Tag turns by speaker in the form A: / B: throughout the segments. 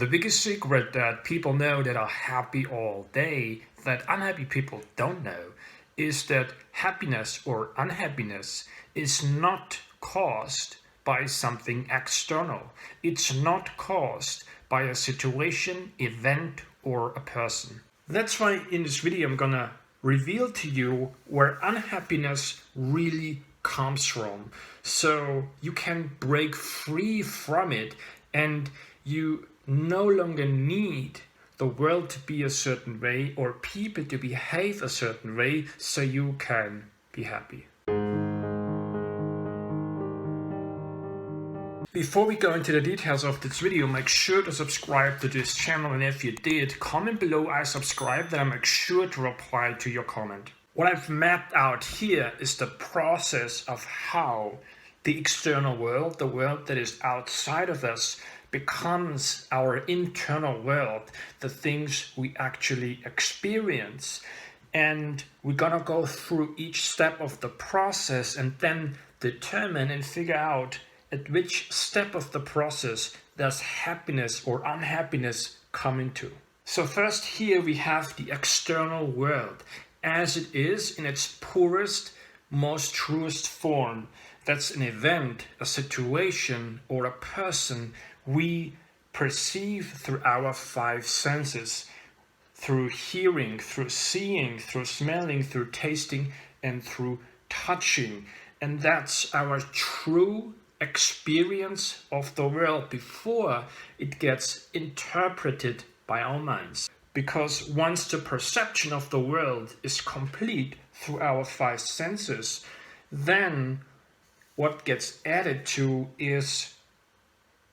A: The biggest secret that people know that are happy all day, that unhappy people don't know, is that happiness or unhappiness is not caused by something external. It's not caused by a situation, event, or a person. That's why in this video I'm gonna reveal to you where unhappiness really comes from, so you can break free from it and you no longer need the world to be a certain way or people to behave a certain way so you can be happy. Before we go into the details of this video, make sure to subscribe to this channel, and if you did, comment below I subscribe, then I'll make sure to reply to your comment. What I've mapped out here is the process of how the external world, the world that is outside of us, becomes our internal world, the things we actually experience. And we're gonna go through each step of the process and then determine and figure out at which step of the process does happiness or unhappiness come into. So first here we have the external world as it is in its purest, most truest form. That's an event, a situation, or a person we perceive through our five senses, through hearing, through seeing, through smelling, through tasting, and through touching. And that's our true experience of the world before it gets interpreted by our minds. Because once the perception of the world is complete through our five senses, then what gets added to is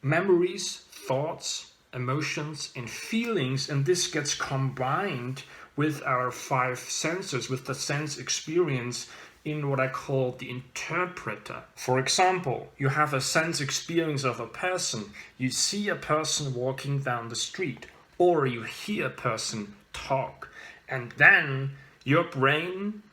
A: memories, thoughts, emotions, and feelings, and this gets combined with our five senses, with the sense experience in what I call the interpreter. For example, you have a sense experience of a person. You see a person walking down the street, or you hear a person talk, and then your brain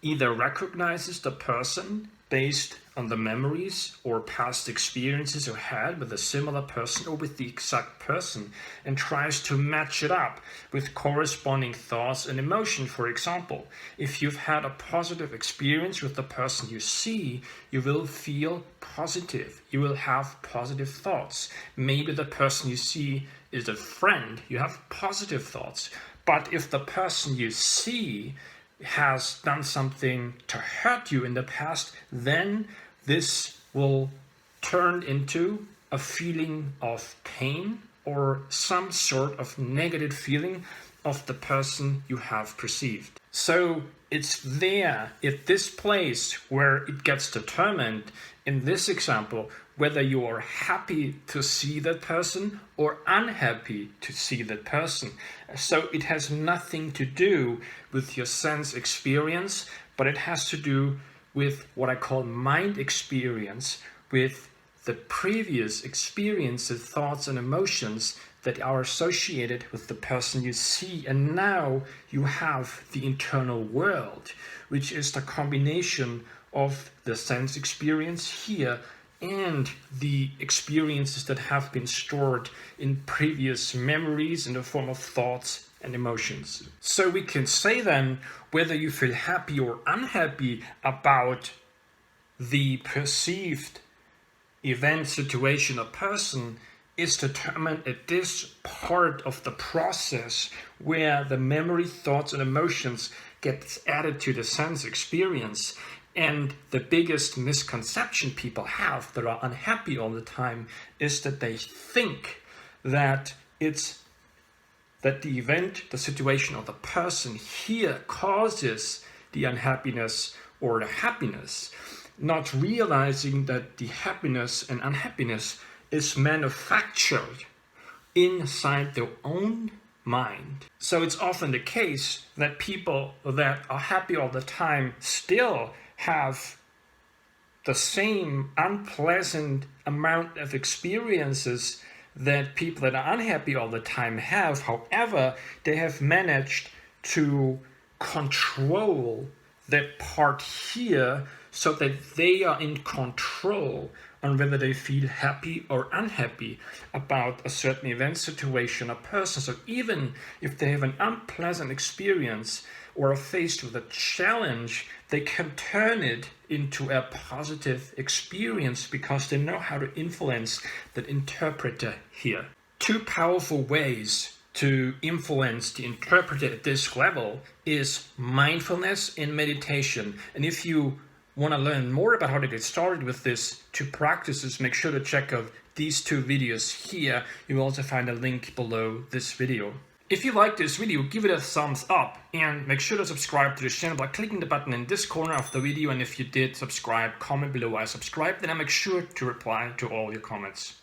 A: either recognizes the person based on the memories or past experiences you had with a similar person or with the exact person, and tries to match it up with corresponding thoughts and emotion. For example, if you've had a positive experience with the person you see, you will feel positive. You will have positive thoughts. Maybe the person you see is a friend, you have positive thoughts. But if the person you see has done something to hurt you in the past, then this will turn into a feeling of pain or some sort of negative feeling of the person you have perceived. So it's there at this place where it gets determined, in this example, whether you are happy to see that person or unhappy to see that person. So it has nothing to do with your sense experience, but it has to do with what I call mind experience, with the previous experiences, thoughts, and emotions that are associated with the person you see. And now you have the internal world, which is the combination of the sense experience here and the experiences that have been stored in previous memories in the form of thoughts and emotions. So we can say then, whether you feel happy or unhappy about the perceived event, situation, or person is determined at this part of the process where the memory, thoughts, and emotions get added to the sense experience. And the biggest misconception people have that are unhappy all the time is that they think that it's that the event, the situation, or the person here causes the unhappiness or the happiness, not realizing that the happiness and unhappiness is manufactured inside their own mind. So it's often the case that people that are happy all the time still have the same unpleasant amount of experiences that people that are unhappy all the time have. However, they have managed to control that part here so that they are in control on whether they feel happy or unhappy about a certain event, situation, or person. So even if they have an unpleasant experience or are faced with a challenge, they can turn it into a positive experience because they know how to influence that interpreter here. Two powerful ways to influence the interpreter at this level is mindfulness and meditation. And if you want to learn more about how to get started with this two practices, make sure to check out these two videos here. You will also find a link below this video. If you like this video, give it a thumbs up and make sure to subscribe to this channel by clicking the button in this corner of the video. And if you did subscribe, comment below I subscribe, then I make sure to reply to all your comments.